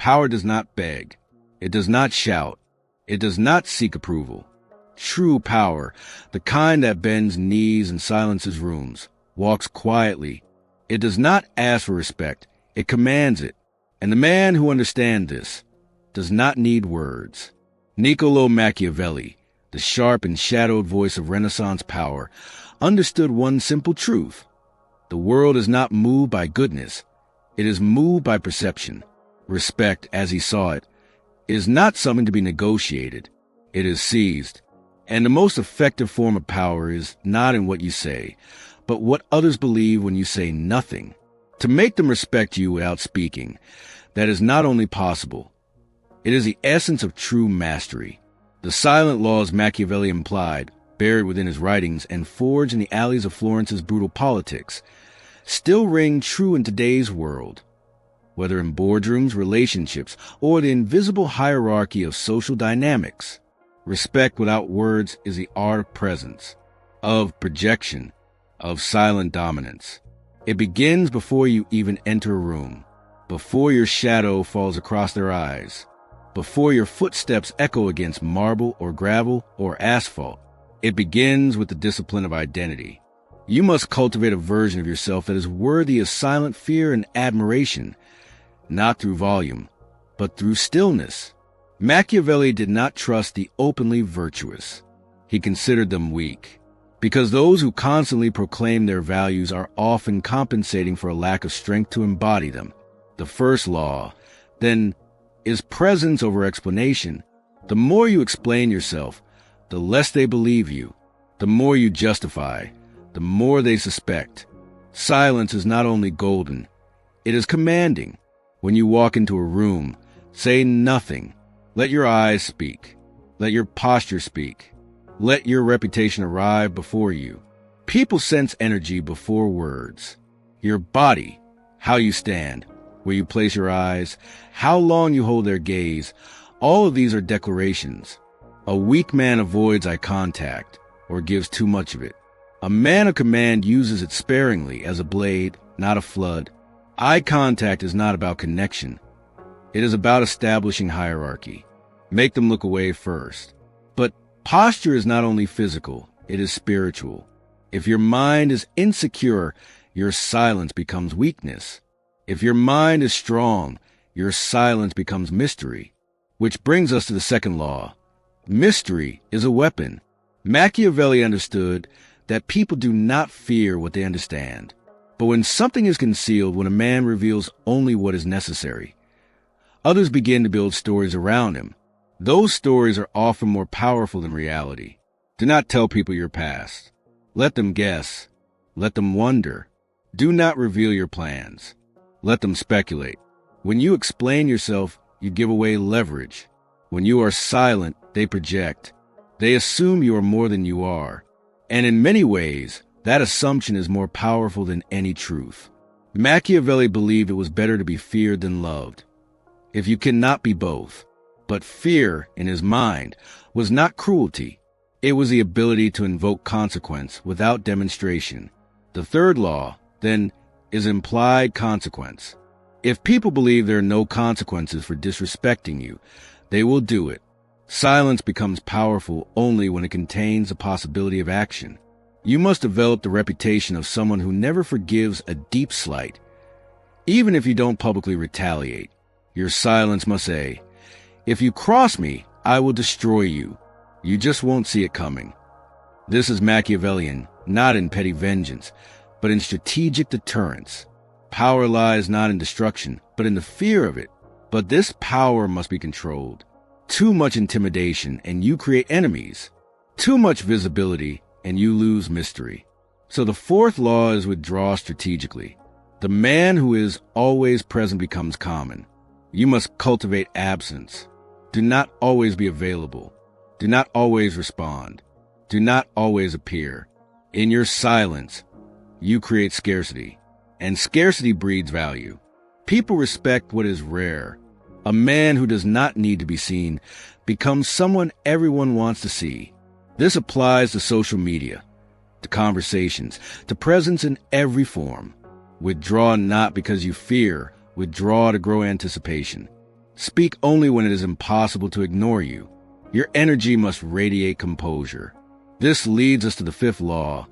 Power does not beg. It does not shout. It does not seek approval. True power, the kind that bends knees and silences rooms, walks quietly. It does not ask for respect. It commands it. And the man who understands this does not need words. Niccolò Machiavelli, the sharp and shadowed voice of Renaissance power, understood one simple truth. The world is not moved by goodness. It is moved by perception. Respect, as he saw it, is not something to be negotiated. It is seized. And the most effective form of power is not in what you say, but what others believe when you say nothing. To make them respect you without speaking, that is not only possible, it is the essence of true mastery. The silent laws Machiavelli implied, buried within his writings and forged in the alleys of Florence's brutal politics, still ring true in today's world. Whether in boardrooms, relationships, or the invisible hierarchy of social dynamics, respect without words is the art of presence, of projection, of silent dominance. It begins before you even enter a room, before your shadow falls across their eyes, before your footsteps echo against marble or gravel or asphalt. It begins with the discipline of identity. You must cultivate a version of yourself that is worthy of silent fear and admiration, not through volume, but through stillness. Machiavelli did not trust the openly virtuous. He considered them weak, because those who constantly proclaim their values are often compensating for a lack of strength to embody them. The first law, then, is presence over explanation. The more you explain yourself, the less they believe you. The more you justify, the more they suspect. Silence is not only golden, it is commanding. When you walk into a room, say nothing. Let your eyes speak. Let your posture speak. Let your reputation arrive before you. People sense energy before words. Your body, how you stand, where you place your eyes, how long you hold their gaze, all of these are declarations. A weak man avoids eye contact or gives too much of it. A man of command uses it sparingly as a blade, not a flood. Eye contact is not about connection. It is about establishing hierarchy. Make them look away first. But posture is not only physical, it is spiritual. If your mind is insecure, your silence becomes weakness. If your mind is strong, your silence becomes mystery. Which brings us to the second law. Mystery is a weapon. Machiavelli understood that people do not fear what they understand. But when something is concealed, when a man reveals only what is necessary, others begin to build stories around him. Those stories are often more powerful than reality. Do not tell people your past. Let them guess. Let them wonder. Do not reveal your plans. Let them speculate. When you explain yourself, you give away leverage. When you are silent, they project. They assume you are more than you are. And in many ways, that assumption is more powerful than any truth. Machiavelli believed it was better to be feared than loved. If you cannot be both. But fear, in his mind, was not cruelty. It was the ability to invoke consequence without demonstration. The third law, then, is implied consequence. If people believe there are no consequences for disrespecting you, they will do it. Silence becomes powerful only when it contains the possibility of action. You must develop the reputation of someone who never forgives a deep slight. Even if you don't publicly retaliate, your silence must say, "If you cross me, I will destroy you. You just won't see it coming." This is Machiavellian, not in petty vengeance, but in strategic deterrence. Power lies not in destruction, but in the fear of it. But this power must be controlled. Too much intimidation, and you create enemies. Too much visibility, and you lose mystery. So the fourth law is withdraw strategically. The man who is always present becomes common. You must cultivate absence. Do not always be available. Do not always respond. Do not always appear. In your silence, you create scarcity, and scarcity breeds value. People respect what is rare. A man who does not need to be seen becomes someone everyone wants to see. This applies to social media, to conversations, to presence in every form. Withdraw not because you fear, withdraw to grow anticipation. Speak only when it is impossible to ignore you. Your energy must radiate composure. This leads us to the fifth law.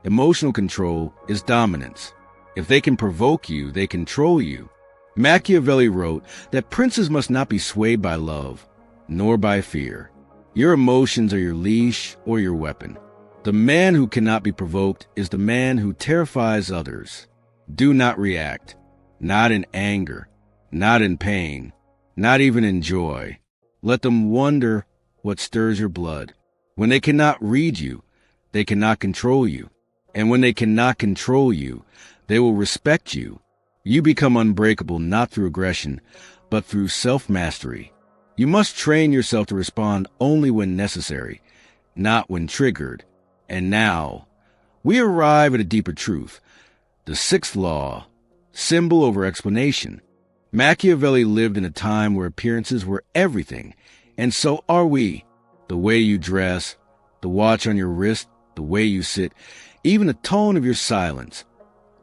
Emotional control is dominance. If they can provoke you, they control you. Machiavelli wrote that princes must not be swayed by love, nor by fear. Your emotions are your leash or your weapon. The man who cannot be provoked is the man who terrifies others. Do not react, not in anger, not in pain, not even in joy. Let them wonder what stirs your blood. When they cannot read you, they cannot control you. And when they cannot control you, they will respect you. You become unbreakable not through aggression, but through self-mastery. You must train yourself to respond only when necessary, not when triggered. And now, we arrive at a deeper truth. The sixth law, symbol over explanation. Machiavelli lived in a time where appearances were everything, and so are we. The way you dress, the watch on your wrist, the way you sit, even the tone of your silence.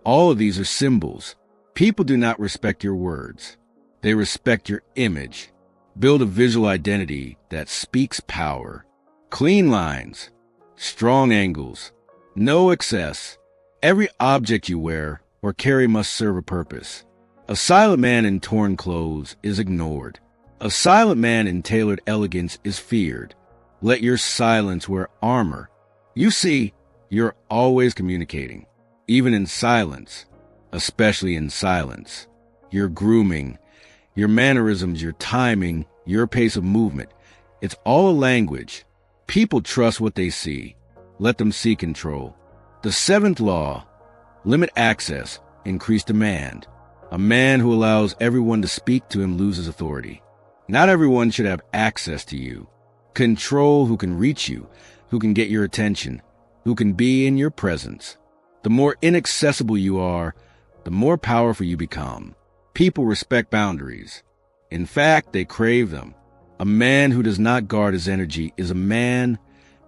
All of these are symbols. People do not respect your words. They respect your image. Build a visual identity that speaks power. Clean lines, strong angles, no excess. Every object you wear or carry must serve a purpose. A silent man in torn clothes is ignored. A silent man in tailored elegance is feared. Let your silence wear armor. You see, you're always communicating, even in silence, especially in silence. Your grooming, your mannerisms, your timing, your pace of movement. It's all a language. People trust what they see. Let them see control. The seventh law, limit access, increase demand. A man who allows everyone to speak to him loses authority. Not everyone should have access to you. Control who can reach you, who can get your attention, who can be in your presence. The more inaccessible you are, the more powerful you become. People respect boundaries. In fact, they crave them. A man who does not guard his energy is a man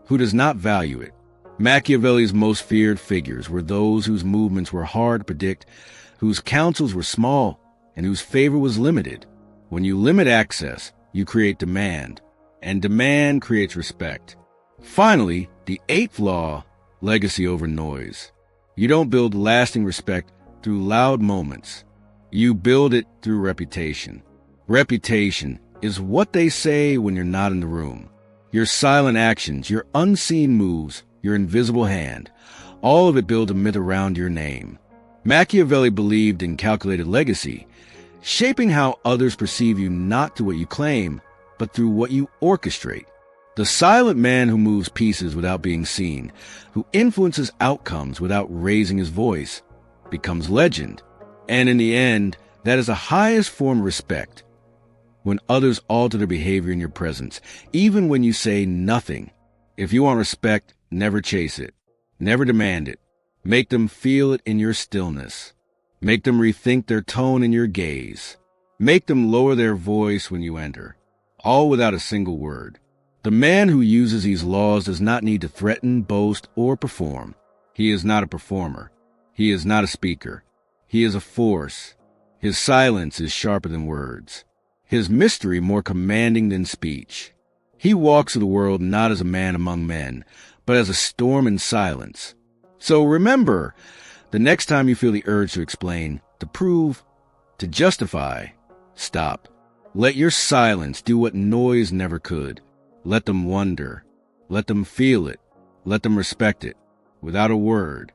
who does not value it. Machiavelli's most feared figures were those whose movements were hard to predict, whose counsels were small, and whose favor was limited. When you limit access, you create demand, and demand creates respect. Finally, the eighth law, legacy over noise. You don't build lasting respect through loud moments. You build it through reputation. Reputation is what they say when you're not in the room. Your silent actions, your unseen moves, your invisible hand, all of it builds a myth around your name. Machiavelli believed in calculated legacy, shaping how others perceive you not through what you claim, but through what you orchestrate. The silent man who moves pieces without being seen, who influences outcomes without raising his voice, becomes legend. And in the end, that is the highest form of respect. When others alter their behavior in your presence, even when you say nothing. If you want respect, never chase it. Never demand it. Make them feel it in your stillness. Make them rethink their tone in your gaze. Make them lower their voice when you enter, all without a single word. The man who uses these laws does not need to threaten, boast, or perform. He is not a performer. He is not a speaker. He is a force. His silence is sharper than words. His mystery more commanding than speech. He walks through the world not as a man among men, but as a storm in silence. So remember, the next time you feel the urge to explain, to prove, to justify, stop. Let your silence do what noise never could. Let them wonder. Let them feel it. Let them respect it. Without a word.